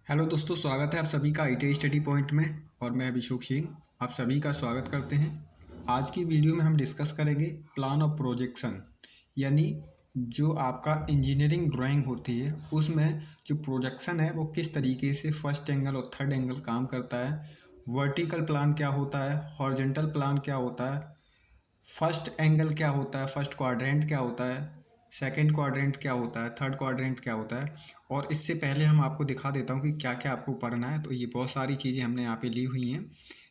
Hello दोस्तों, स्वागत है आप सभी का ITI स्टडी पॉइंट में। और मैं अभिषेक सिंह आप सभी का स्वागत करते हैं। आज की वीडियो में हम डिस्कस करेंगे प्लान ऑफ प्रोजेक्शन, यानी जो आपका इंजीनियरिंग ड्राइंग होती है उसमें जो प्रोजेक्शन है वो किस तरीके से फर्स्ट एंगल और थर्ड एंगल काम करता है। वर्टिकल प्लान क्या होता है, हॉरिजॉन्टल प्लान क्या होता है, फर्स्ट एंगल क्या होता है, फर्स्ट क्वाड्रेंट क्या होता है, सेकंड क्वाड्रेंट क्या होता है, थर्ड क्वाड्रेंट क्या होता है। और इससे पहले हम आपको दिखा देता हूँ कि क्या क्या आपको पढ़ना है। तो ये बहुत सारी चीज़ें हमने यहाँ पे ली हुई हैं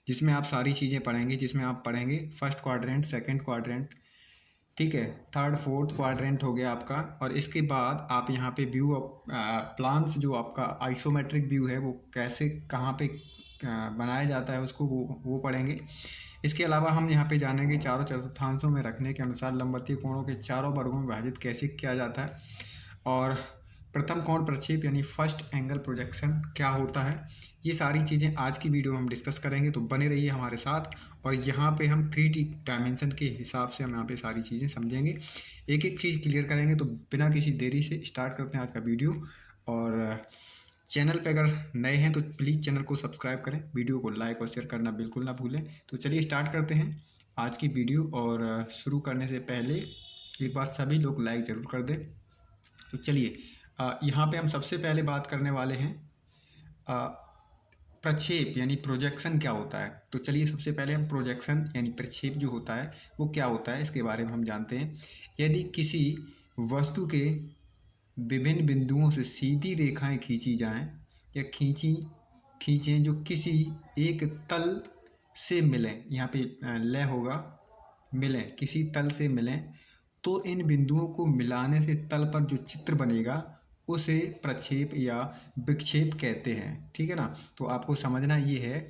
जिसमें आप सारी चीज़ें पढ़ेंगे, जिसमें आप पढ़ेंगे फर्स्ट क्वाड्रेंट, सेकंड क्वाड्रेंट, ठीक है, थर्ड फोर्थ क्वाड्रेंट हो गया आपका। और इसके बाद आप यहाँ पे व्यू ऑफ प्लान्स, जो आपका आइसोमेट्रिक व्यू है वो कैसे कहाँ पे बनाया जाता है उसको वो पढ़ेंगे। इसके अलावा हम यहाँ पे जानेंगे चारों चतुर्थांशों में रखने के अनुसार लंबवतीय कोणों के चारों वर्गों में विभाजित कैसे किया जाता है, और प्रथम कोण प्रक्षेप यानी फर्स्ट एंगल प्रोजेक्शन क्या होता है। ये सारी चीज़ें आज की वीडियो में हम डिस्कस करेंगे, तो बने रहिए हमारे साथ। और यहाँ पे हम 3D डायमेंशन के हिसाब से हम यहाँ पे सारी चीज़ें समझेंगे, एक एक चीज़ क्लियर करेंगे। तो बिना किसी देरी से स्टार्ट करते हैं आज का वीडियो। और चैनल पे अगर नए हैं तो प्लीज़ चैनल को सब्सक्राइब करें, वीडियो को लाइक और शेयर करना बिल्कुल ना भूलें। तो चलिए स्टार्ट करते हैं आज की वीडियो। और शुरू करने से पहले एक बार सभी लोग लाइक ज़रूर कर दें। तो चलिए यहाँ पे हम सबसे पहले बात करने वाले हैं प्रक्षेप यानी प्रोजेक्शन क्या होता है। तो चलिए सबसे पहले हम प्रोजेक्शन यानी प्रक्षेप जो होता है वो क्या होता है इसके बारे में हम जानते हैं। यदि किसी वस्तु के विभिन्न बिंदुओं से सीधी रेखाएं खींची जाएं या खींचें जो किसी एक तल से मिलें, यहाँ पे लय होगा, मिलें, किसी तल से मिलें, तो इन बिंदुओं को मिलाने से तल पर जो चित्र बनेगा उसे प्रक्षेप या विक्षेप कहते हैं। ठीक है ना। तो आपको समझना ये है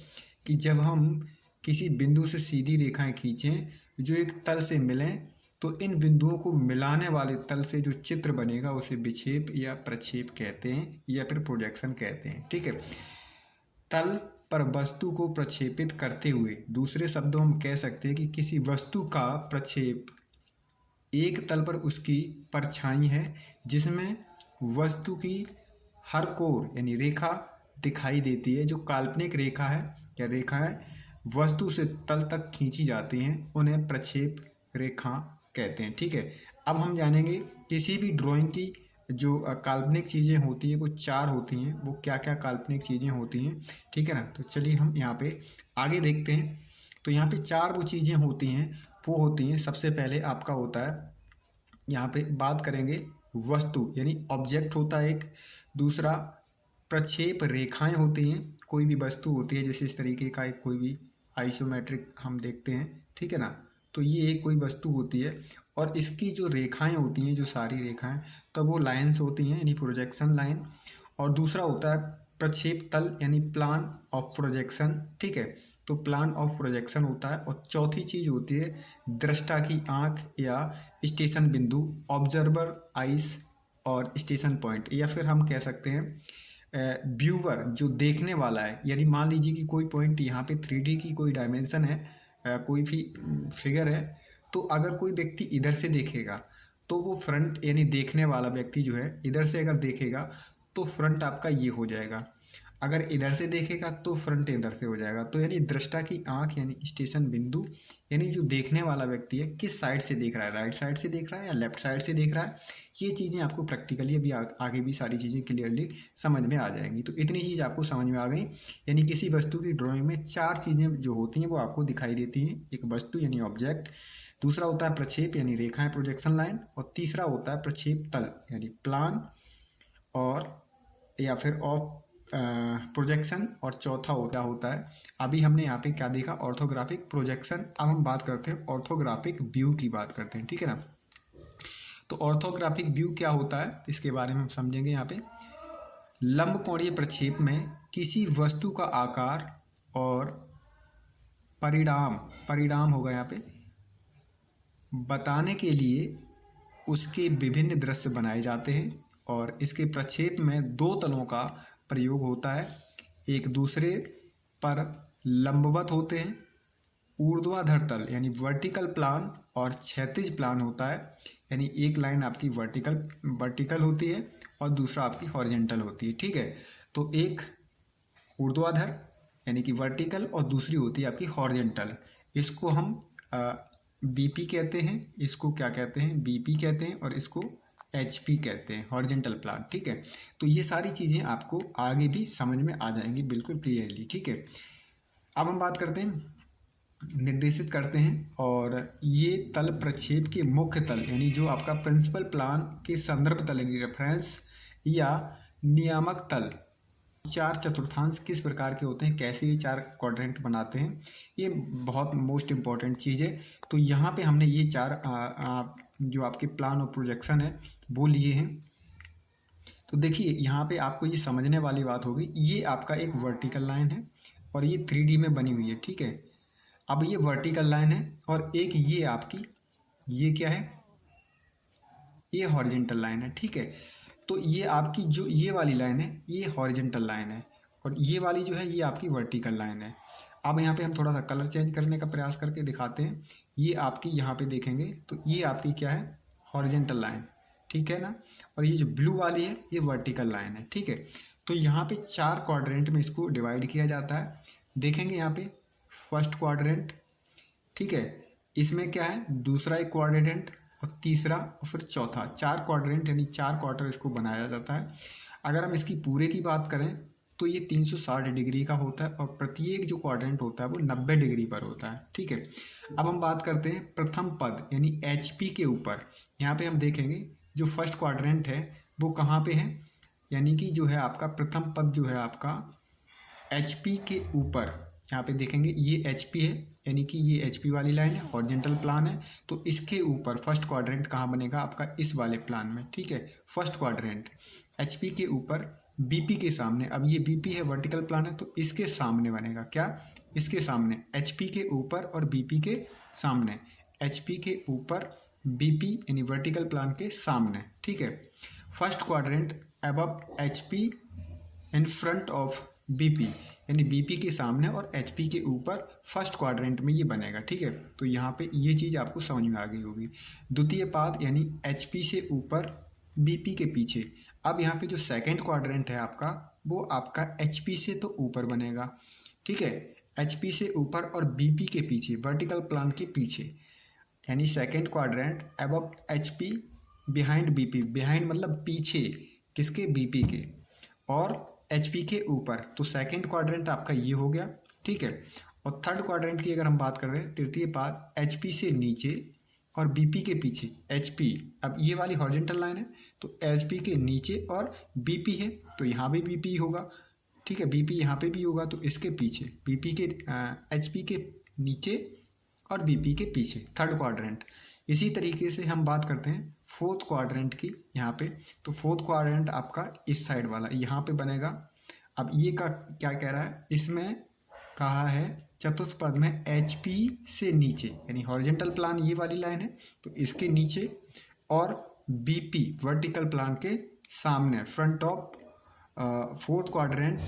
कि जब हम किसी बिंदु से सीधी रेखाएं खींचें जो एक तल से मिलें, तो इन बिंदुओं को मिलाने वाले तल से जो चित्र बनेगा उसे विक्षेप या प्रक्षेप कहते हैं, या फिर प्रोजेक्शन कहते हैं। ठीक है। तल पर वस्तु को प्रक्षेपित करते हुए, दूसरे शब्दों हम कह सकते हैं कि किसी वस्तु का प्रक्षेप एक तल पर उसकी परछाई है जिसमें वस्तु की हर कोर यानी रेखा दिखाई देती है। जो काल्पनिक रेखा है या रेखाएं वस्तु से तल तक खींची जाती हैं उन्हें प्रक्षेप रेखा कहते हैं। ठीक है। अब हम जानेंगे किसी भी ड्राइंग की जो काल्पनिक चीज़ें होती हैं, वो चार होती हैं, वो क्या क्या काल्पनिक चीज़ें होती हैं। ठीक है ना। तो चलिए हम यहाँ पे आगे देखते हैं। तो यहाँ पे चार वो चीज़ें होती हैं, वो होती हैं, सबसे पहले आपका होता है, यहाँ पे बात करेंगे वस्तु यानी ऑब्जेक्ट होता है एक। दूसरा प्रक्षेप रेखाएं होती हैं, कोई भी वस्तु होती है, जैसे इस तरीके का एक कोई भी आइसोमेट्रिक हम देखते हैं। ठीक है ना। तो ये एक कोई वस्तु होती है और इसकी जो रेखाएं होती हैं, जो सारी रेखाएं, तो वो लाइंस होती हैं यानी प्रोजेक्शन लाइन। और दूसरा होता है प्रक्षेप तल यानी प्लान ऑफ प्रोजेक्शन। ठीक है। तो प्लान ऑफ प्रोजेक्शन होता है। और चौथी चीज़ होती है दृष्टा की आंख या स्टेशन बिंदु, ऑब्जर्वर आइस और स्टेशन पॉइंट, या फिर हम कह सकते हैं व्यूवर जो देखने वाला है। यानी मान लीजिए कि कोई पॉइंट यहाँ पे 3D की कोई डायमेंशन है, कोई भी फिगर है, तो अगर कोई व्यक्ति इधर से देखेगा तो वो फ्रंट यानी देखने वाला व्यक्ति जो है इधर से अगर देखेगा तो फ्रंट आपका ये हो जाएगा, अगर इधर से देखेगा तो फ्रंट इधर से हो जाएगा। तो यानी दृष्टा की आंख यानी स्टेशन बिंदु, यानी जो देखने वाला व्यक्ति है किस साइड से देख रहा है, राइट साइड से देख रहा है या लेफ्ट साइड से देख रहा है। ये चीज़ें आपको प्रैक्टिकली अभी आगे भी सारी चीज़ें क्लियरली समझ में आ जाएंगी। तो इतनी चीज़ आपको समझ में आ गई। यानी किसी वस्तु की ड्राइंग में चार चीज़ें जो होती हैं वो आपको दिखाई देती हैं। एक वस्तु यानी ऑब्जेक्ट, दूसरा होता है प्रक्षेप यानी रेखाएं प्रोजेक्शन लाइन, और तीसरा होता है प्रक्षेप तल यानी प्लान और या फिर ऑफ प्रोजेक्शन, और चौथा होता है अभी हमने यहाँ पे क्या देखा, ऑर्थोग्राफिक प्रोजेक्शन। अब हम बात करते हैं ऑर्थोग्राफिक व्यू की बात करते हैं। ठीक है ना। तो ऑर्थोग्राफिक व्यू क्या होता है इसके बारे में हम समझेंगे। यहाँ पे लंबकोणीय प्रक्षेप में किसी वस्तु का आकार और परिणाम होगा यहाँ पे बताने के लिए उसके विभिन्न दृश्य बनाए जाते हैं। और इसके प्रक्षेप में दो तलों का प्रयोग होता है, एक दूसरे पर लंबवत होते हैं, ऊर्ध्वाधर तल यानी वर्टिकल प्लान और क्षैतिज प्लान होता है। यानी एक लाइन आपकी वर्टिकल होती है और दूसरा आपकी हॉरिजेंटल होती है, ठीक है। तो एक ऊर्ध्वाधर यानी कि वर्टिकल और दूसरी होती है आपकी हॉरिजेंटल। इसको हम बीपी कहते हैं, इसको क्या कहते हैं, बीपी कहते हैं, और इसको एचपी कहते हैं, हॉरिजेंटल प्लान, ठीक है। तो ये सारी चीज़ें आपको आगे भी समझ में आ जाएंगी बिल्कुल क्लियरली, ठीक है। अब हम बात करते हैं, निर्देशित करते हैं, और ये तल प्रक्षेप के मुख्य तल यानी जो आपका प्रिंसिपल प्लान के संदर्भ तल यानी रेफरेंस या नियामक तल, चार चतुर्थांश किस प्रकार के होते हैं, कैसे ये चार क्वाड्रेंट बनाते हैं, ये बहुत मोस्ट इम्पॉर्टेंट चीज़ है। तो यहाँ पे हमने ये चार जो आपके प्लान और प्रोजेक्शन है वो लिए हैं। तो देखिए यहाँ पे आपको ये समझने वाली बात होगी, ये आपका एक वर्टिकल लाइन है और ये 3D में बनी हुई है, ठीक है। अब ये वर्टिकल लाइन है और एक ये आपकी, ये क्या है, ये हॉरिजेंटल लाइन है, ठीक है। तो ये आपकी जो ये वाली लाइन है ये हॉरिजेंटल लाइन है और ये वाली जो है ये आपकी वर्टिकल लाइन है। अब यहाँ पे हम थोड़ा सा कलर चेंज करने का प्रयास करके दिखाते हैं। ये आपकी यहाँ पे देखेंगे तो ये आपकी क्या है, हॉरिजेंटल लाइन, ठीक है ना। और ये जो ब्लू वाली है ये वर्टिकल लाइन है, ठीक है। तो यहाँ पे चार क्वाड्रेंट में इसको डिवाइड किया जाता है। देखेंगे यहाँ पे फर्स्ट क्वाड्रेंट, ठीक है, इसमें क्या है, दूसरा एक क्वाड्रेंट और तीसरा और फिर चौथा, चार क्वाड्रेंट यानी चार क्वार्टर इसको बनाया जाता है। अगर हम इसकी पूरे की बात करें तो ये 360 डिग्री का होता है और प्रत्येक जो क्वाड्रेंट होता है वो 90 डिग्री पर होता है, ठीक है। अब हम बात करते हैं प्रथम पद यानी एचपी के ऊपर। यहाँ पे हम देखेंगे जो फर्स्ट क्वाड्रेंट है वो कहाँ पे है, यानी कि जो है आपका प्रथम पद जो है आपका एचपी के ऊपर। यहाँ पे देखेंगे ये एचपी है यानी कि ये एचपी वाली लाइन है, हॉरिजेंटल प्लान है। तो इसके ऊपर फर्स्ट क्वाड्रेंट कहाँ बनेगा आपका, इस वाले प्लान में, ठीक है। फर्स्ट क्वाड्रेंट एचपी के ऊपर बीपी के सामने, अब ये बीपी है वर्टिकल प्लान है तो इसके सामने बनेगा क्या, इसके सामने, एचपी के ऊपर और बीपी के सामने, एचपी के ऊपर बीपी यानी वर्टिकल प्लान के सामने, ठीक है। First quadrant above HP in front of BP यानी बीपी के सामने और एचपी के ऊपर फर्स्ट क्वाड्रेंट में ये बनेगा, ठीक है। तो यहाँ पे ये चीज़ आपको समझ में आ गई होगी। द्वितीय पाद यानी एचपी से ऊपर बीपी के पीछे। अब यहाँ पे जो सेकंड क्वाड्रेंट है आपका वो आपका एचपी से तो ऊपर बनेगा, ठीक है, एचपी से ऊपर और बीपी के पीछे, वर्टिकल प्लान के पीछे, यानी second quadrant above HP behind BP, behind मतलब पीछे किसके, बीपी के, और एचपी के ऊपर। तो सेकंड क्वाड्रेंट आपका ये हो गया, ठीक है। और थर्ड क्वाड्रेंट की अगर हम बात कर रहे हैं, तृतीय पाद एचपी से नीचे और बीपी के पीछे, एचपी, अब ये वाली हॉरिजेंटल लाइन है तो एचपी के नीचे और बीपी है तो यहाँ भी बीपी होगा, ठीक है, बीपी यहाँ पे भी होगा तो इसके पीछे, बीपी के एचपी के नीचे और बीपी के पीछे, थर्ड क्वाड्रेंट। इसी तरीके से हम बात करते हैं फोर्थ क्वाड्रेंट की यहाँ पे। तो फोर्थ क्वाड्रेंट आपका इस साइड वाला यहाँ पे बनेगा। अब ये का क्या कह रहा है, इसमें कहा है चतुर्थ पद में एचपी से नीचे यानी हॉरिजेंटल प्लान ये वाली लाइन है तो इसके नीचे, और बीपी वर्टिकल प्लान के सामने, front of fourth quadrant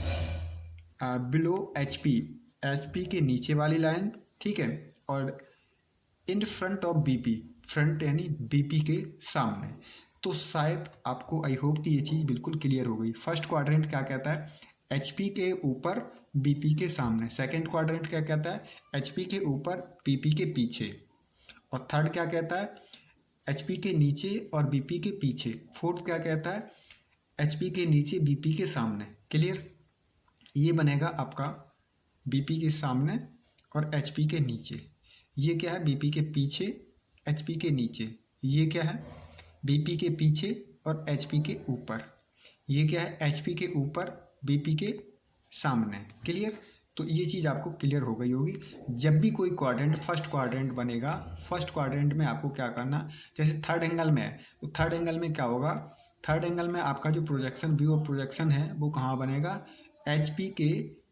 below HP, HP के नीचे वाली लाइन, ठीक है, और in front of BP, front यानी बीपी के सामने। तो शायद आपको, आई होप कि ये चीज़ बिल्कुल क्लियर हो गई। फर्स्ट क्वाड्रेंट क्या कहता है, एचपी के ऊपर बीपी के सामने। सेकंड क्वाड्रेंट क्या कहता है, एचपी के ऊपर बीपी के पीछे। और थर्ड क्या कहता है, एचपी के नीचे और बीपी के पीछे। फोर्थ क्या कहता है, एचपी के नीचे बीपी के सामने। क्लियर, ये बनेगा आपका बीपी के सामने और एचपी के नीचे। ये क्या है, बीपी के पीछे, एचपी के नीचे। ये क्या है, बीपी के पीछे और एचपी के ऊपर। ये क्या है, एचपी के ऊपर बीपी के सामने। क्लियर, तो ये चीज़ आपको क्लियर हो गई होगी। जब भी कोई क्वाड्रेंट फर्स्ट क्वाड्रेंट बनेगा, फर्स्ट क्वाड्रेंट में आपको क्या करना, जैसे थर्ड एंगल में है तो थर्ड एंगल में क्या होगा, थर्ड एंगल में आपका जो प्रोजेक्शन, व्यू ऑफ प्रोजेक्शन है वो कहाँ बनेगा, एचपी के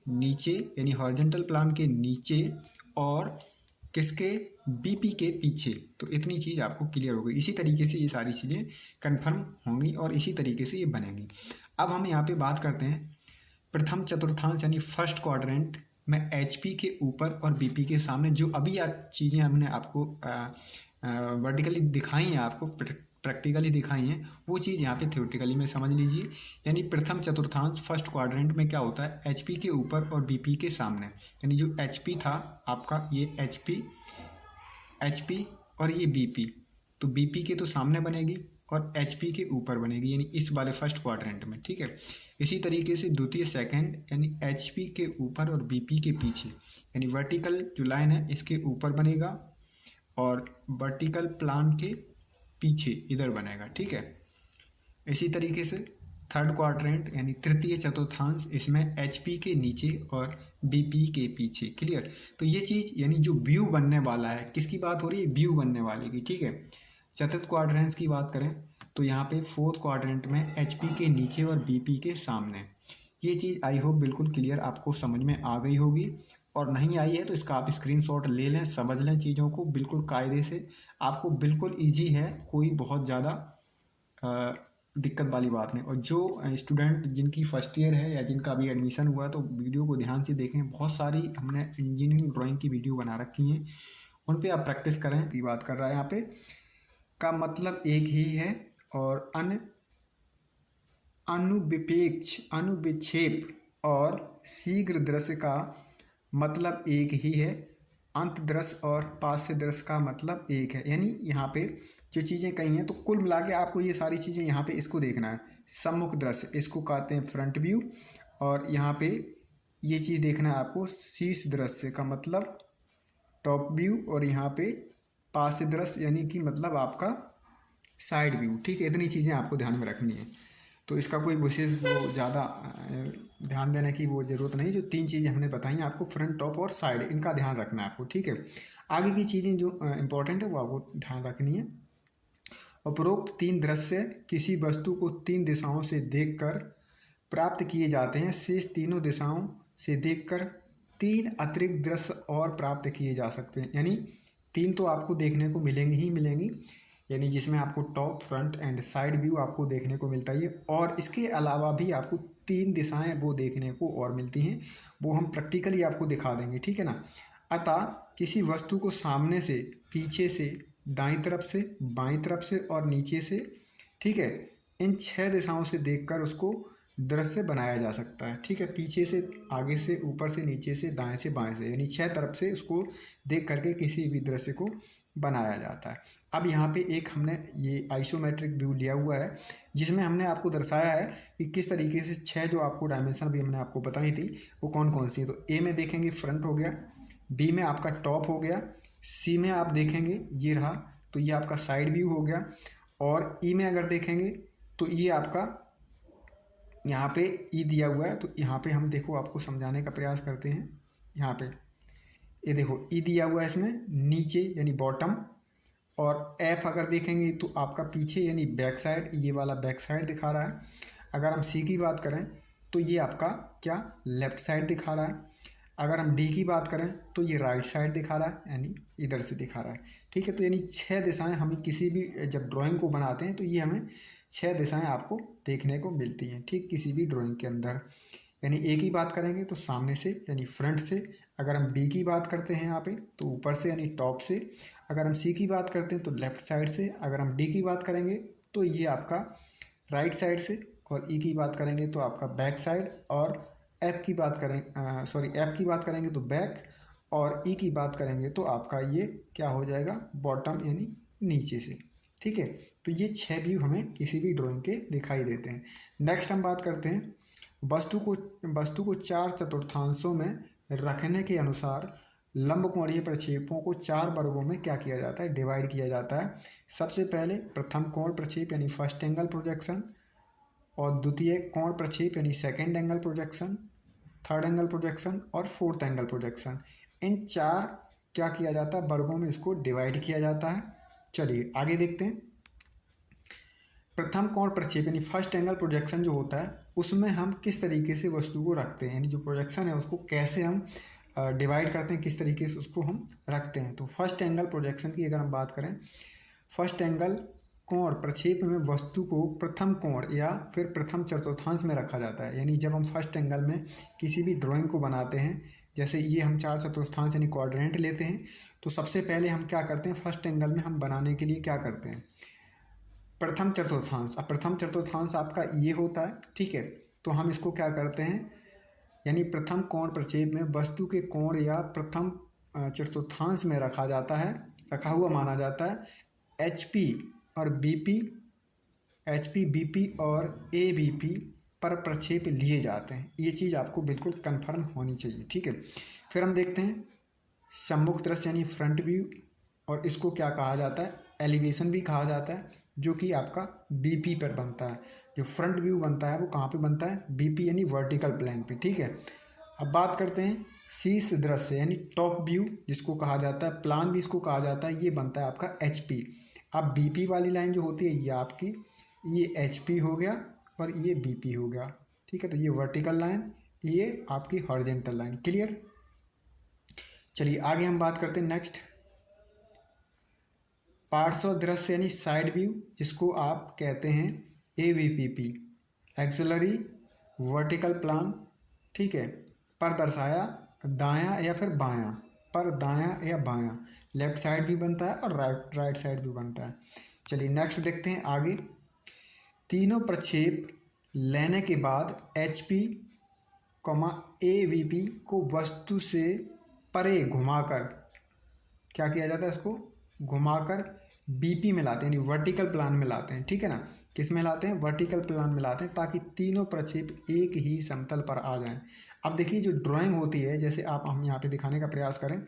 नीचे यानी हॉरिजेंटल प्लान के नीचे और किसके, बीपी के पीछे। तो इतनी चीज़ आपको क्लियर हो गई। इसी तरीके से ये सारी चीज़ें कंफर्म होंगी और इसी तरीके से ये बनेंगी। अब हम यहाँ पे बात करते हैं प्रथम चतुर्थांश यानी फर्स्ट क्वाड्रेंट में एचपी के ऊपर और बीपी के सामने। जो अभी चीज़ें हमने आपको वर्टिकली दिखाई हैं आपको प्रैक्टिकली दिखाई हैं वो चीज़ यहाँ पे थ्योरेटिकली में समझ लीजिए। यानी प्रथम चतुर्थांश फर्स्ट क्वाड्रेंट में क्या होता है, एचपी के ऊपर और बीपी के सामने। यानी जो एचपी था आपका, ये एचपी और ये बीपी, तो बीपी के तो सामने बनेगी और एचपी के ऊपर बनेगी, यानी इस वाले फर्स्ट क्वाड्रेंट में, ठीक है। इसी तरीके से द्वितीय सेकंड यानी एचपी के ऊपर और बीपी के पीछे, यानी वर्टिकल जो लाइन है इसके ऊपर बनेगा और वर्टिकल प्लान के पीछे इधर बनेगा, ठीक है। इसी तरीके से थर्ड क्वाड्रेंट यानी तृतीय चतुर्थांश, इसमें एचपी के नीचे और बीपी के पीछे। क्लियर। तो ये चीज़ यानी जो व्यू बनने वाला है, किसकी बात हो रही है, व्यू बनने वाले की, ठीक है। चतुर्थ क्वाड्रेंट्स की बात करें तो यहाँ पे फोर्थ क्वाड्रेंट में एचपी के नीचे और बीपी के सामने। ये चीज़ आई होप बिल्कुल क्लियर आपको समझ में आ गई होगी, और नहीं आई है तो इसका आप स्क्रीनशॉट ले लें, समझ लें चीज़ों को बिल्कुल कायदे से। आपको बिल्कुल ईजी है, कोई बहुत ज़्यादा दिक्कत वाली बात नहीं। और जो स्टूडेंट जिनकी फर्स्ट ईयर है या जिनका अभी एडमिशन हुआ है तो वीडियो को ध्यान से देखें, बहुत सारी हमने इंजीनियरिंग ड्राइंग की वीडियो बना रखी हैं, उन पे आप प्रैक्टिस करें। की बात कर रहा है यहाँ पे, का मतलब एक ही है और अनुविक्षेप और शीघ्र दृश्य का मतलब एक ही है। अंत दृश्य और पार्श्व दृश्य का मतलब एक है। यानी यहाँ पे जो चीज़ें कही हैं तो कुल मिला के आपको ये सारी चीज़ें यहाँ पे इसको देखना है। सम्मुख दृश्य इसको कहते हैं फ्रंट व्यू, और यहाँ पे ये चीज़ देखना है आपको शीर्ष दृश्य का मतलब टॉप व्यू, और यहाँ पे पार्श्व दृश्य यानी कि मतलब आपका साइड व्यू, ठीक है। इतनी चीज़ें आपको ध्यान में रखनी है, तो इसका कोई विशेष वो ज़्यादा ध्यान देने की वो ज़रूरत नहीं। जो तीन चीज़ें हमने बताई हैं आपको, फ्रंट टॉप और साइड, इनका ध्यान रखना है आपको, ठीक है। आगे की चीज़ें जो इम्पोर्टेंट है वो आपको ध्यान रखनी है। उपरोक्त तीन दृश्य किसी वस्तु को तीन दिशाओं से देखकर प्राप्त किए जाते हैं। शेष तीनों दिशाओं से देखकर तीन अतिरिक्त दृश्य और प्राप्त किए जा सकते हैं। यानी तीन तो आपको देखने को मिलेंगी ही मिलेंगी, यानी जिसमें आपको top, front end side view आपको देखने को मिलता है, और इसके अलावा भी आपको तीन दिशाएं वो देखने को और मिलती हैं, वो हम प्रैक्टिकली आपको दिखा देंगे, ठीक है ना। अतः किसी वस्तु को सामने से, पीछे से, दाईं तरफ से, बाईं तरफ से और नीचे से, ठीक है, इन 6 दिशाओं से देखकर उसको दृश्य बनाया जा सकता है, ठीक है। पीछे से, आगे से, ऊपर से, नीचे से, दाएं से, बाएं से, यानी 6 तरफ से उसको देख करके किसी भी दृश्य को बनाया जाता है। अब यहाँ पे एक हमने ये आइसोमेट्रिक व्यू लिया हुआ है, जिसमें हमने आपको दर्शाया है कि किस तरीके से 6 जो आपको डायमेंशन भी हमने आपको बताई थी वो कौन कौन सी है। तो ए में देखेंगे फ्रंट हो गया, बी में आपका टॉप हो गया, सी में आप देखेंगे ये रहा तो ये आपका साइड व्यू हो गया, और ई में अगर देखेंगे तो ये आपका यहाँ पे ई दिया हुआ है। तो यहाँ पे हम देखो आपको समझाने का प्रयास करते हैं। यहाँ पे ये देखो ई दिया हुआ है इसमें नीचे यानी बॉटम, और एफ अगर देखेंगे तो आपका पीछे यानी बैक साइड, ये वाला बैक साइड दिखा रहा है। अगर हम सी की बात करें तो ये आपका क्या लेफ्ट साइड दिखा रहा है। अगर हम डी की बात करें तो ये राइट साइड दिखा रहा है, यानी इधर से दिखा रहा है, ठीक है। तो यानी 6 दिशाएं हमें किसी भी जब ड्राइंग को बनाते हैं तो ये हमें 6 दिशाएं आपको देखने को मिलती हैं, ठीक, किसी भी ड्राइंग के अंदर। यानी ए की बात करेंगे तो सामने से यानी फ्रंट से, अगर हम बी की बात करते हैं यहाँ पे तो ऊपर से यानी टॉप से, अगर हम सी की बात करते हैं तो लेफ्ट साइड से, अगर हम डी की बात करेंगे तो ये आपका राइट साइड से, और ई की बात करेंगे तो आपका बैक साइड, और एफ की बात करेंगे तो बैक, और ई की बात करेंगे तो आपका ये क्या हो जाएगा बॉटम यानी नीचे से, ठीक है। तो ये 6 व्यू हमें किसी भी ड्राइंग के दिखाई देते हैं। नेक्स्ट हम बात करते हैं वस्तु को 4 चतुर्थांशों में रखने के अनुसार लंबकोणीय प्रक्षेपों को 4 वर्गों में क्या किया जाता है, डिवाइड किया जाता है। सबसे पहले प्रथम कोण प्रक्षेप यानी फर्स्ट एंगल प्रोजेक्शन, और द्वितीय कोण प्रक्षेप यानी second angle projection, third angle projection और फोर्थ एंगल प्रोजेक्शन। इन 4 क्या किया जाता है वर्गों में इसको डिवाइड किया जाता है। चलिए आगे देखते हैं। प्रथम कोण प्रक्षेप यानी फर्स्ट एंगल प्रोजेक्शन जो होता है उसमें हम किस तरीके से वस्तु को रखते हैं, यानी जो प्रोजेक्शन है उसको कैसे हम डिवाइड करते हैं, किस तरीके से उसको हम रखते हैं। तो फर्स्ट एंगल प्रोजेक्शन की अगर हम बात करें, फर्स्ट एंगल कोण प्रक्षेप में वस्तु को प्रथम कोण या फिर प्रथम चतुर्थांश में रखा जाता है। यानी जब हम फर्स्ट एंगल में किसी भी ड्राइंग को बनाते हैं, जैसे ये हम 4 चतुर्थांश यानी क्वाड्रेंट लेते हैं, तो सबसे पहले हम क्या करते हैं फर्स्ट एंगल में हम बनाने के लिए क्या करते हैं, प्रथम चतुर्थांश। अब प्रथम चतुर्थांश आपका ये होता है, ठीक है। तो हम इसको क्या करते हैं, यानी प्रथम कोण प्रक्षेप में वस्तु के कोण या प्रथम चतुर्थांश में रखा जाता है, रखा हुआ माना जाता है। HP और BP, HP BP और ABP पर प्रक्षेप लिए जाते हैं। ये चीज़ आपको बिल्कुल कन्फर्म होनी चाहिए, ठीक है। फिर हम देखते हैं सम्मुख दृश्य यानी फ्रंट व्यू, और इसको क्या कहा जाता है, एलिवेशन भी कहा जाता है, जो कि आपका BP पर बनता है। जो फ्रंट व्यू बनता है वो कहाँ पे बनता है, BP यानी वर्टिकल प्लेन पे, ठीक है। अब बात करते हैं शीर्ष दृश्य यानी टॉप व्यू, जिसको कहा जाता है प्लान भी इसको कहा जाता है, ये बनता है आपका HP। अब BP वाली लाइन जो होती है ये आपकी, ये HP हो गया और ये BP हो गया, ठीक है। तो ये वर्टिकल लाइन, ये आपकी हॉरिजेंटल लाइन, क्लियर। चलिए आगे हम बात करते हैं नेक्स्ट पार्श्व दृश्य यानी साइड व्यू, जिसको आप कहते हैं AVPP, एक्सिलरी वर्टिकल प्लान, ठीक है। पर दर्शाया दायां या फिर बायां, पर दायां या बायां, लेफ्ट साइड भी बनता है और राइट साइड भी बनता है। चलिए नेक्स्ट देखते हैं आगे। तीनों प्रक्षेप लेने के बाद HP, AVP को वस्तु से परे घुमाकर क्या किया जाता है, इसको घुमाकर BP में लाते हैं, यानी वर्टिकल प्लान में लाते हैं, ठीक है ना। किस में लाते हैं, वर्टिकल प्लान में लाते हैं, ताकि तीनों प्रक्षेप एक ही समतल पर आ जाएं। अब देखिए जो ड्राइंग होती है, जैसे आप हम यहाँ पे दिखाने का प्रयास करें,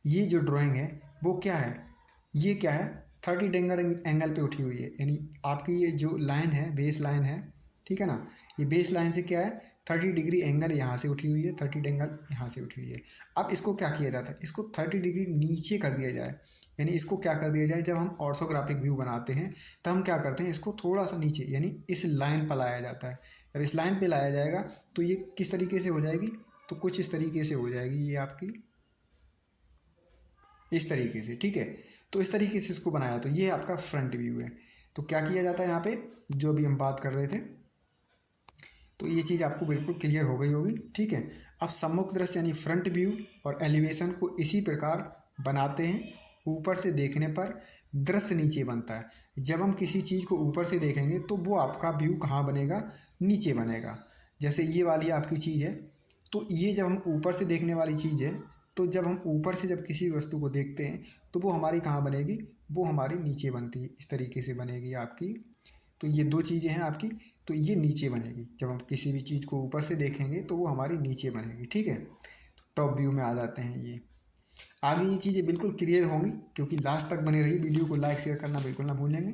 ये जो ड्राइंग है वो क्या है, ये क्या है, 30 डिग्री एंगल पे उठी हुई है। यानी आपकी ये जो लाइन है, बेस लाइन है, ठीक है ना, ये बेस लाइन से क्या है, 30 डिग्री एंगल यहाँ से उठी हुई है, 30 एंगल यहाँ से उठी हुई है। अब इसको क्या किया जाता है, इसको 30 डिग्री नीचे कर दिया जाए, यानी इसको क्या कर दिया जाए, जब हम ऑर्थोग्राफिक व्यू बनाते हैं तब हम क्या करते हैं, इसको थोड़ा सा नीचे यानी इस लाइन पर लाया जाता है। जब इस लाइन पे लाया जाएगा तो ये किस तरीके से हो जाएगी, तो कुछ इस तरीके से हो जाएगी, ये आपकी इस तरीके से, ठीक है। तो इस तरीके से इसको बनाया, तो ये आपका फ्रंट व्यू है। तो क्या किया जाता है यहाँ पे, जो अभी हम बात कर रहे थे, तो ये चीज़ आपको बिल्कुल क्लियर हो गई होगी, ठीक है। अब सम्मुख दृश्य यानी फ्रंट व्यू और एलिवेशन को इसी प्रकार बनाते हैं। ऊपर से देखने पर दृश्य नीचे बनता है। जब हम किसी चीज़ को ऊपर से देखेंगे तो वो आपका व्यू कहाँ बनेगा, नीचे बनेगा। जैसे ये वाली आपकी चीज़ है, तो ये जब हम ऊपर से देखने वाली चीज़ है, तो जब हम ऊपर से जब किसी वस्तु को देखते हैं तो वो हमारी कहाँ बनेगी, वो हमारी नीचे बनती है, इस तरीके से बनेगी आपकी। तो ये दो चीज़ें हैं आपकी, तो ये नीचे बनेगी। जब हम किसी भी चीज़ को ऊपर से देखेंगे तो वो हमारी नीचे बनेगी, ठीक है। तो टॉप व्यू में आ जाते हैं ये। आगे ये चीज़ें बिल्कुल क्लियर होंगी, क्योंकि लास्ट तक बने रही। वीडियो को लाइक शेयर करना बिल्कुल ना भूलेंगे।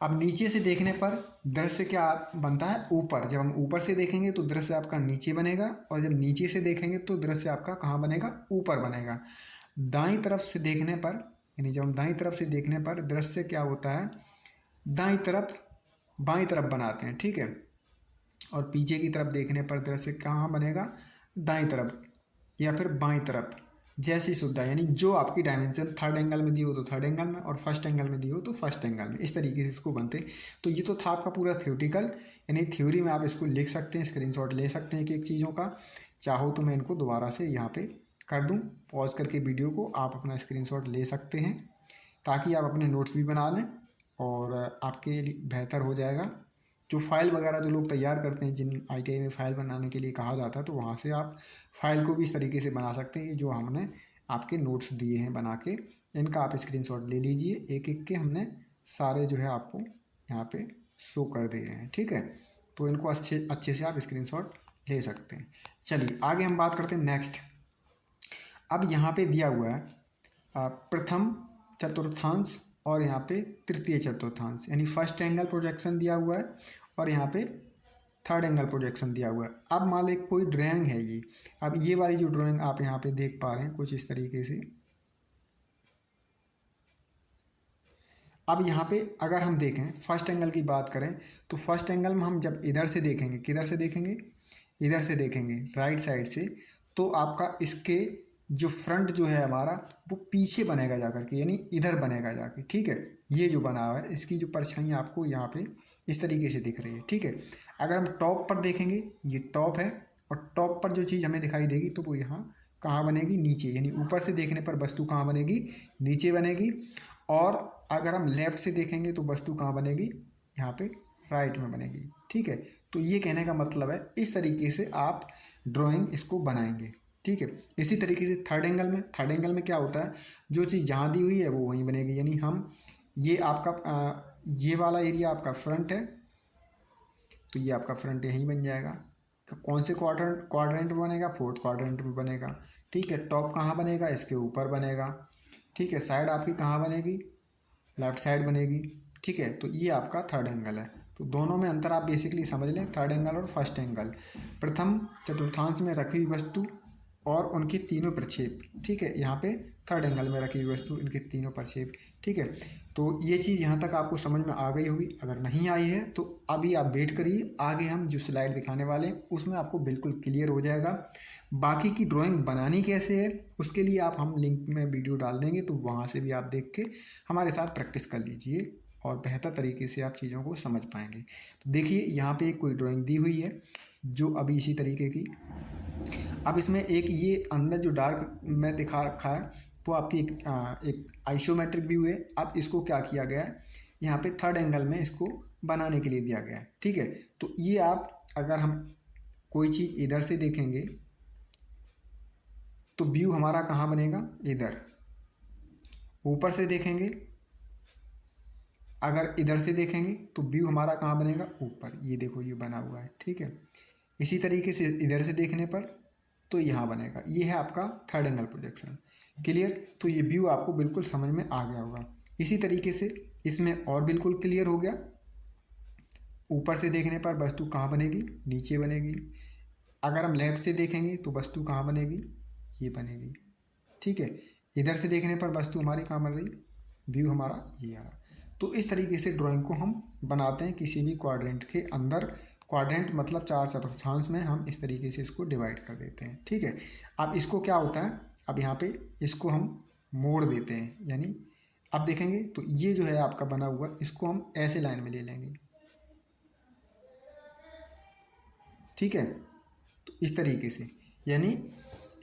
अब नीचे से देखने पर दृश्य क्या बनता है, ऊपर। जब हम ऊपर से देखेंगे तो दृश्य आपका नीचे बनेगा, और जब नीचे से देखेंगे तो दृश्य आपका कहाँ बनेगा, ऊपर बनेगा। दाईं तरफ से देखने पर, यानी जब हम दाईं तरफ से देखने पर दृश्य क्या होता है, दाईं तरफ बाईं तरफ बनाते हैं, ठीक है। और पीछे की तरफ देखने पर दृश्य कहाँ बनेगा, दाईं तरफ या फिर बाईं तरफ, जैसी सुविधा, यानी जो आपकी डायमेंशन थर्ड एंगल में दी हो तो थर्ड एंगल में, और फर्स्ट एंगल में दी हो तो फर्स्ट एंगल में, इस तरीके से इसको बनते। तो ये तो था आपका पूरा थ्योरेटिकल, यानी थ्योरी में आप इसको लिख सकते हैं, स्क्रीनशॉट ले सकते हैं एक एक चीज़ों का। चाहो तो मैं इनको दोबारा से यहाँ पे कर दूँ, पॉज करके वीडियो को आप अपना स्क्रीनशॉट ले सकते हैं, ताकि आप अपने नोट्स भी बना लें और आपके लिए बेहतर हो जाएगा। जो फाइल वगैरह जो लोग तैयार करते हैं, जिन ITI में फ़ाइल बनाने के लिए कहा जाता है, तो वहाँ से आप फाइल को भी इस तरीके से बना सकते हैं। जो हमने आपके नोट्स दिए हैं बना के, इनका आप स्क्रीनशॉट ले लीजिए। एक एक के हमने सारे जो है आपको यहाँ पे शो कर दिए हैं, ठीक है। तो इनको अच्छे अच्छे से आप स्क्रीनशॉट ले सकते हैं। चलिए आगे हम बात करते हैं नेक्स्ट। अब यहाँ पे दिया हुआ है प्रथम चतुर्थांश और यहाँ पे तृतीय चतुर्थांश, यानी फर्स्ट एंगल प्रोजेक्शन दिया हुआ है और यहाँ पे थर्ड एंगल प्रोजेक्शन दिया हुआ है। अब मान लो कोई ड्राइंग है ये, अब ये वाली जो ड्राइंग आप यहाँ पे देख पा रहे हैं कुछ इस तरीके से। अब यहाँ पे अगर हम देखें फर्स्ट एंगल की बात करें, तो फर्स्ट एंगल में हम जब इधर से देखेंगे, किधर से देखेंगे, इधर से देखेंगे राइट साइड से, तो आपका इसके जो फ्रंट जो है हमारा वो पीछे बनेगा जाकर के, यानी इधर बनेगा जाके, ठीक है। ये जो बना हुआ है इसकी जो परछाई आपको यहाँ पे इस तरीके से दिख रही है, ठीक है। अगर हम टॉप पर देखेंगे, ये टॉप है, और टॉप पर जो चीज़ हमें दिखाई देगी तो वो यहाँ कहाँ बनेगी, नीचे, यानी ऊपर से देखने पर वस्तु कहाँ बनेगी, नीचे बनेगी। और अगर हम लेफ़्ट से देखेंगे तो वस्तु कहाँ बनेगी, यहाँ पे राइट में बनेगी। ठीक है, तो ये कहने का मतलब है इस तरीके से आप ड्राइंग इसको बनाएंगे। ठीक है, इसी तरीके से थर्ड एंगल में क्या होता है, जो चीज़ जहाँ दी हुई है वो वहीं बनेगी। यानी हम ये आपका ये वाला एरिया आपका फ्रंट है, तो ये आपका फ्रंट यहीं बन जाएगा। तो कौन से क्वाड्रेंट में बनेगा, फोर्थ क्वाड्रेंट में बनेगा। ठीक है, टॉप कहाँ बनेगा, इसके ऊपर बनेगा। ठीक है, साइड आपकी कहाँ बनेगी, लेफ्ट साइड बनेगी। ठीक है, तो ये आपका थर्ड एंगल है। तो दोनों में अंतर आप बेसिकली समझ लें, थर्ड एंगल और फर्स्ट एंगल। प्रथम चतुर्थांश में रखी हुई वस्तु और उनके तीनों प्रक्षेप। ठीक है, यहाँ पे थर्ड एंगल में रखी हुई वस्तु, इनके तीनों प्रक्षेप। ठीक है, तो ये चीज़ यहाँ तक आपको समझ में आ गई होगी। अगर नहीं आई है तो अभी आप वेट करिए, आगे हम जो स्लाइड दिखाने वाले हैं उसमें आपको बिल्कुल क्लियर हो जाएगा। बाकी की ड्राइंग बनानी कैसे है उसके लिए आप हम लिंक में वीडियो डाल देंगे, तो वहाँ से भी आप देख के हमारे साथ प्रैक्टिस कर लीजिए और बेहतर तरीके से आप चीज़ों को समझ पाएंगे। तो देखिए यहाँ पे कोई ड्राइंग दी हुई है जो अभी इसी तरीके की। अब इसमें एक ये अंदर जो डार्क में दिखा रखा है वो आपकी एक आइसोमेट्रिक व्यू है। अब इसको क्या किया गया है, यहाँ पे थर्ड एंगल में इसको बनाने के लिए दिया गया है। ठीक है, तो ये आप अगर हम कोई चीज़ इधर से देखेंगे तो व्यू हमारा कहाँ बनेगा, इधर। ऊपर से देखेंगे, अगर इधर से देखेंगे तो व्यू हमारा कहाँ बनेगा, ऊपर। ये देखो ये बना हुआ है। ठीक है, इसी तरीके से इधर से देखने पर तो यहाँ बनेगा। ये है आपका थर्ड एंगल प्रोजेक्शन। क्लियर, तो ये व्यू आपको बिल्कुल समझ में आ गया होगा। इसी तरीके से इसमें और बिल्कुल क्लियर हो गया। ऊपर से देखने पर वस्तु कहाँ बनेगी, नीचे बनेगी। अगर हम लेफ्ट से देखेंगे तो वस्तु कहाँ बनेगी, ये बनेगी। ठीक है, इधर से देखने पर वस्तु हमारी कहाँ बन रही, व्यू हमारा ये आ रहा। तो इस तरीके से ड्राइंग को हम बनाते हैं किसी भी क्वाड्रेंट के अंदर। क्वाड्रेंट मतलब 4/4 में हम इस तरीके से इसको डिवाइड कर देते हैं। ठीक है, अब इसको क्या होता है, अब यहाँ पे इसको हम मोड़ देते हैं। यानी अब देखेंगे तो ये जो है आपका बना हुआ, इसको हम ऐसे लाइन में ले लेंगे। ठीक है, तो इस तरीके से यानी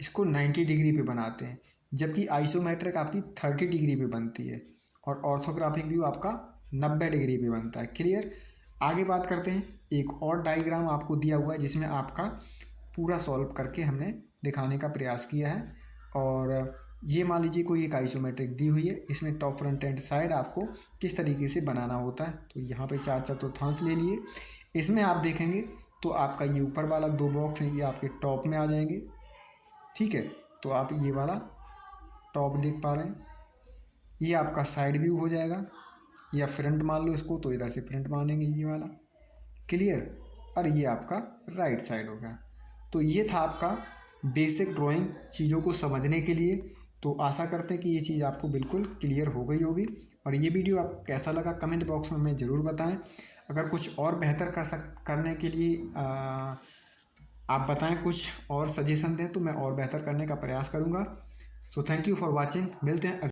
इसको 90 डिग्री पे बनाते हैं, जबकि आइसोमेट्रिक आपकी 30 डिग्री पे बनती है और ऑर्थोग्राफिक व्यू आपका 90 डिग्री पे बनता है। क्लियर, आगे बात करते हैं। एक और डायग्राम आपको दिया हुआ है जिसमें आपका पूरा सॉल्व करके हमने दिखाने का प्रयास किया है। और ये मान लीजिए कोई एक आइसोमेट्रिक दी हुई है, इसमें टॉप फ्रंट एंड साइड आपको किस तरीके से बनाना होता है। तो यहाँ पे 4/4 ले लिए। इसमें आप देखेंगे तो आपका ये ऊपर वाला 2 बॉक्स हैं, ये आपके टॉप में आ जाएंगे। ठीक है, तो आप ये वाला टॉप देख पा रहे हैं, ये आपका साइड व्यू हो जाएगा, या फ्रंट मान लो इसको, तो इधर से फ्रंट मानेंगे ये वाला। क्लियर, और ये आपका राइट साइड होगा। तो ये था आपका बेसिक ड्राइंग चीज़ों को समझने के लिए। तो आशा करते हैं कि ये चीज़ आपको बिल्कुल क्लियर हो गई होगी। और ये वीडियो आपको कैसा लगा कमेंट बॉक्स में हमें ज़रूर बताएं। अगर कुछ और बेहतर करने के लिए आप बताएं, कुछ और सजेशन दें तो मैं और बेहतर करने का प्रयास करूँगा। So thank you for watching. मिलते हैं